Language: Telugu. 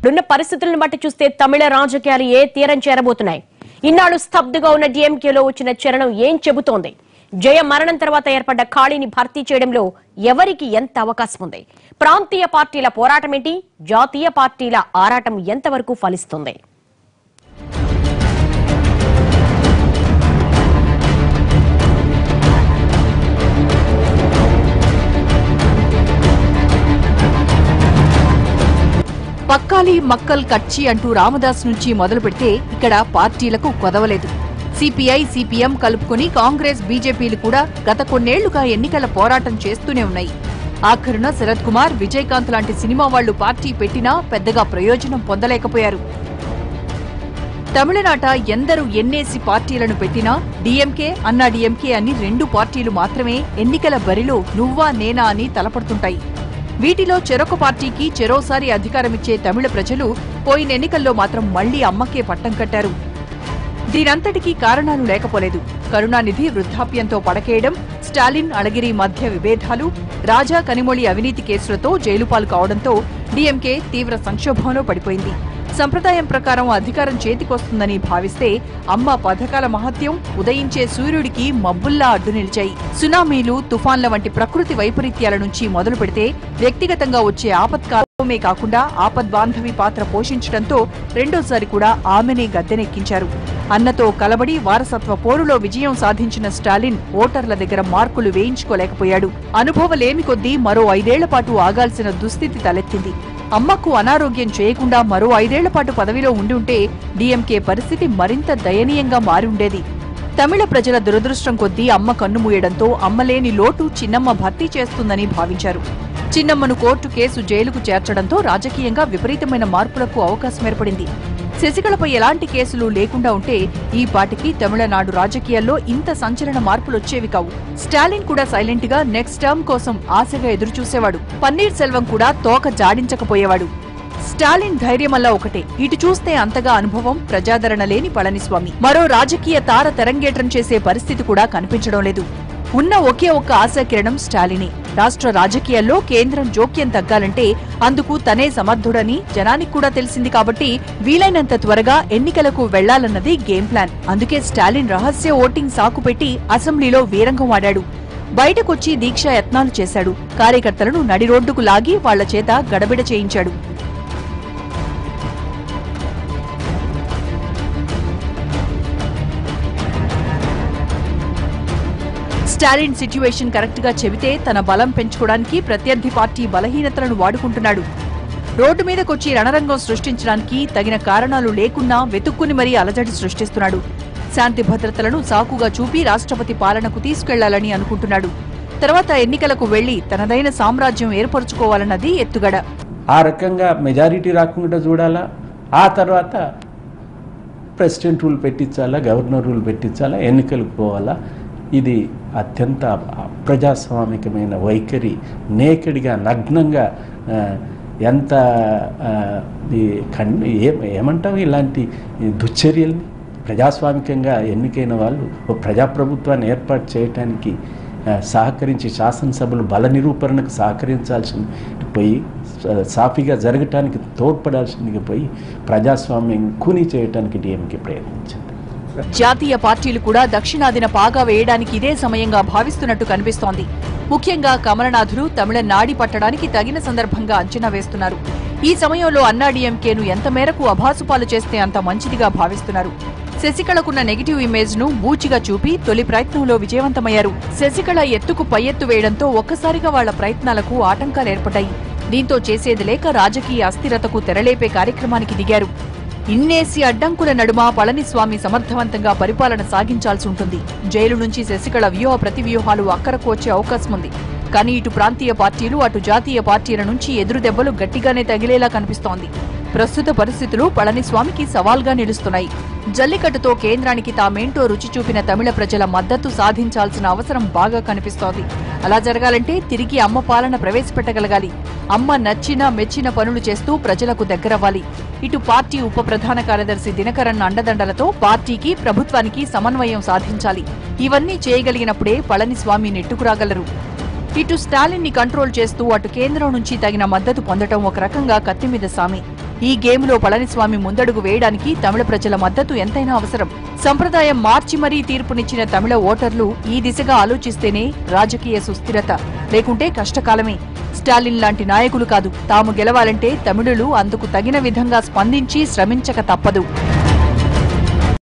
ఇప్పుడున్న పరిస్థితులను బట్టి చూస్తే తమిళ రాజకీయాలు ఏ తీరం చేరబోతున్నాయి? ఇన్నాళ్ళు స్తబ్దుగా ఉన్న డిఎంకేలో వచ్చిన చలనం ఏం చెబుతోంది? జయ మరణం తర్వాత ఏర్పడ్డ ఖాళీని భర్తీ చేయడంలో ఎవరికి ఎంత అవకాశం ఉంది? ప్రాంతీయ పార్టీల పోరాటమేంటి? జాతీయ పార్టీల ఆరాటం ఎంతవరకు ఫలిస్తుంది? పక్కాలి మక్కల్ కచ్చి అంటూ రామదాస్ నుంచి మొదలు పెడితే ఇక్కడ పార్టీలకు కొదవలేదు. సిపిఐ, సిపిఎం కలుపుకుని కాంగ్రెస్, బీజేపీలు కూడా గత కొన్నేళ్లుగా ఎన్నికల పోరాటం చేస్తూనే ఉన్నాయి. ఆఖరున శరత్ కుమార్, విజయకాంత్ లాంటి సినిమా వాళ్లు పార్టీ పెట్టినా పెద్దగా ప్రయోజనం పొందలేకపోయారు. తమిళనాట ఎందరు ఎన్నేసి పార్టీలను పెట్టినా డీఎంకే, అన్నా డీఎంకే అని రెండు పార్టీలు మాత్రమే ఎన్నికల బరిలో నువ్వా నేనా అని తలపడుతుంటాయి. వీటిలో చెరొక పార్టీకి చెరోసారి అధికారమిచ్చే తమిళ ప్రజలు పోయిన ఎన్నికల్లో మాత్రం మళ్లీ అమ్మకే పట్టం కట్టారు. దీనంతటికీ కారణాలు లేకపోలేదు. కరుణానిధి వృద్ధాప్యంతో పడకేయడం, స్టాలిన్, అళగిరి మధ్య విభేదాలు, రాజా కనిమొళి అవినీతి కేసులతో జైలుపాలు కావడంతో డీఎంకే తీవ్ర సంక్షోభంలో పడిపోయింది. సంప్రదాయం ప్రకారం అధికారం చేతికొస్తుందని భావిస్తే అమ్మ పథకాల మహత్యం ఉదయించే సూర్యుడికి మబ్బుల్లా అడ్డు నిలిచాయి. సునామీలు, తుఫాన్ల వంటి ప్రకృతి వైపరీత్యాల నుంచి మొదలు పెడితే వ్యక్తిగతంగా వచ్చే ఆపత్కాలమే కాకుండా ఆపద్బాంధవి పాత్ర పోషించడంతో రెండోసారి కూడా ఆమెనే గద్దెనెక్కించారు. అన్నతో కలబడి వారసత్వ పోరులో విజయం సాధించిన స్టాలిన్ ఓటర్ల దగ్గర మార్కులు వేయించుకోలేకపోయాడు. అనుభవలేమి కొద్దీ మరో 5 ఏళ్ల పాటు ఆగాల్సిన దుస్థితి తలెత్తింది. అమ్మకు అనారోగ్యం చేయకుండా మరో 5 ఏళ్ల పాటు పదవిలో ఉండి ఉంటే డీఎంకే పరిస్థితి మరింత దయనీయంగా మారి ఉండేది. తమిళ ప్రజల దురదృష్టం కొద్దీ అమ్మ కన్నుమూయడంతో అమ్మలేని లోటు చిన్నమ్మ భర్తీ చేస్తుందని భావించారు. చిన్నమ్మను కోర్టు కేసు జైలుకు చేర్చడంతో రాజకీయంగా విపరీతమైన మార్పులకు అవకాశం ఏర్పడింది. శశికళపై ఎలాంటి కేసులు లేకుండా ఉంటే ఈ పాటికి తమిళనాడు రాజకీయాల్లో ఇంత సంచలన మార్పులొచ్చేవి కావు. స్టాలిన్ కూడా సైలెంట్ గా నెక్స్ట్ టర్మ్ కోసం ఆశగా ఎదురుచూసేవాడు. పన్నీర్ సెల్వం కూడా తోక జాడించకపోయేవాడు. స్టాలిన్ ధైర్యమల్లా ఒకటే. ఇటు చూస్తే అంతగా అనుభవం, ప్రజాదరణ లేని పళనిస్వామి. మరో రాజకీయ తార తెరంగేట్రం చేసే పరిస్థితి కూడా కనిపించడం లేదు. ఉన్న ఒకే ఒక్క ఆశాకిరణం స్టాలినే. రాష్ట్ర రాజకీయాల్లో కేంద్రం జోక్యం తగ్గాలంటే అందుకు తనే సమర్థుడని జనానికి కూడా తెలిసింది కాబట్టి వీలైనంత త్వరగా ఎన్నికలకు వెళ్లాలన్నది గేమ్ ప్లాన్. అందుకే స్టాలిన్ రహస్య ఓటింగ్ సాకు పెట్టి అసెంబ్లీలో వీరంగం ఆడాడు. బయటకొచ్చి దీక్షా యత్నాలు చేశాడు. కార్యకర్తలను నడి రోడ్డుకు లాగి వాళ్ల చేత గడబిడ చేయించాడు. స్టాలిన్ సిట్యుయేషన్ కరెక్ట్ గా చెబితే తన బలం పెంచుకోవడానికి ప్రత్యర్థి పార్టీ బలహీనతలను వాడుకుంటున్నాడు. రోడ్డు మీదకొచ్చి రణరంగం సృష్టించడానికి తగిన కారణాలు లేకున్నా వెతుక్కుని మరీ అలజడి సృష్టిస్తున్నాడు. శాంతి భద్రతలను సాకుగా చూపి రాష్ట్రపతి పాలనకు తీసుకెళ్లాలని అనుకుంటున్నాడు. తర్వాత ఎన్నికలకు వెళ్లి తనదైన సామ్రాజ్యం ఏర్పరచుకోవాలన్నది ఎత్తుగడ. ఆ రకంగా మెజారిటీ రాకుండా చూడాలా, ఆ తర్వాత ప్రెసిడెంట్ రూల్ పెట్టించాలా, గవర్నర్ రూల్ పెట్టించాలా, ఎన్నికలకు పోవాలా. ఇది అత్యంత అప్రజాస్వామికమైన వైఖరి. నేకడిగా, నగ్నంగా ఎంత ఏమంటావు ఇలాంటి దుశ్చర్యల్ని. ప్రజాస్వామికంగా ఎన్నికైన వాళ్ళు ఓ ప్రజాప్రభుత్వాన్ని ఏర్పాటు చేయటానికి సహకరించి శాసనసభలు బల నిరూపణకు సహకరించాల్సింది పోయి, సాఫీగా జరగటానికి తోడ్పడాల్సిందిగా పోయి ప్రజాస్వామ్యం కూనీ చేయటానికి డీఎంకే ప్రయత్నించింది. జాతీయ పార్టీలు కూడా దక్షిణాదిన పాగా వేయడానికి ఇదే సమయంగా భావిస్తున్నట్టు కనిపిస్తోంది. ముఖ్యంగా కమలనాథులు తమిళ నాడి పట్టడానికి తగిన సందర్భంగా అంచనా వేస్తున్నారు. ఈ సమయంలో అన్నా డీఎంకేను ఎంత మేరకు అభాసుపాలు చేస్తే అంత మంచిదిగా భావిస్తున్నారు. శశికళకున్న నెగిటివ్ ఇమేజ్ ను బూచిగా చూపి తొలి ప్రయత్నంలో విజయవంతమయ్యారు. శశికళ ఎత్తుకు పై ఎత్తు వేయడంతో ఒక్కసారిగా వాళ్ల ప్రయత్నాలకు ఆటంకాలు ఏర్పడ్డాయి. దీంతో చేసేది లేక రాజకీయ అస్థిరతకు తెరలేపే కార్యక్రమానికి దిగారు. ఇన్నేసి అడ్డంకుల నడుమ పళనిస్వామి సమర్థవంతంగా పరిపాలన సాగించాల్సి ఉంటుంది. జైలు నుంచి శశికళ వ్యూహ ప్రతివ్యూహాలు అక్కరకు వచ్చే అవకాశం ఉంది. కానీ ఇటు ప్రాంతీయ పార్టీలు, అటు జాతీయ పార్టీల నుంచి ఎదురు దెబ్బలు గట్టిగానే తగిలేలా కనిపిస్తోంది. ప్రస్తుత పరిస్థితులు పళనిస్వామికి సవాల్గా నిలుస్తున్నాయి. జల్లికట్టుతో కేంద్రానికి తామేంటో రుచి చూపిన తమిళ ప్రజల మద్దతు సాధించాల్సిన అవసరం బాగా కనిపిస్తోంది. అలా జరగాలంటే తిరిగి అమ్మ పాలన ప్రవేశపెట్టగలగాలి. అమ్మ నచ్చిన మెచ్చిన పనులు చేస్తూ ప్రజలకు దగ్గరవ్వాలి. ఇటు పార్టీ ఉప ప్రధాన కార్యదర్శి దినకరన్ అండదండలతో పార్టీకి, ప్రభుత్వానికి సమన్వయం సాధించాలి. ఇవన్నీ చేయగలిగినప్పుడే పళనిస్వామి నెట్టుకురాగలరు. ఇటు స్టాలిన్ ని కంట్రోల్ చేస్తూ అటు కేంద్రం నుంచి తగిన మద్దతు పొందటం ఒక రకంగా కత్తిమీద సామి. ఈ గేమ్లో పళనిస్వామి ముందడుగు వేయడానికి తమిళ ప్రజల మద్దతు ఎంతైనా అవసరం. సంప్రదాయం మార్చి మరీ తీర్పునిచ్చిన తమిళ ఓటర్లు ఈ దిశగా ఆలోచిస్తేనే రాజకీయ సుస్థిరత, లేకుంటే కష్టకాలమే. స్టాలిన్ లాంటి నాయకులు కాదు, తాము గెలవాలంటే తమిళులు అందుకు తగిన విధంగా స్పందించి శ్రమించక తప్పదు.